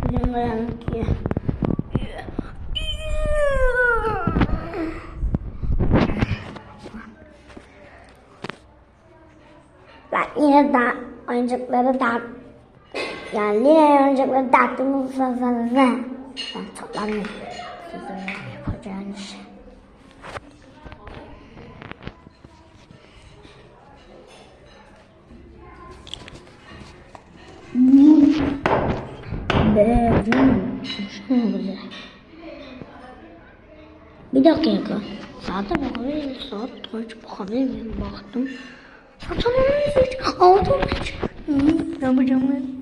Bizim uyanık. Ben yine oyuncakları yani yine oyuncakları dağıttığımı ben toplamıyorum. Sizin yapacağınız şey. Be canım, şunu güzel. Bir dakika. Saate bakabilir miyim? Saat kaç bakabilir miyim? Baktım. Saat 6:15. Ne yapacağım ben?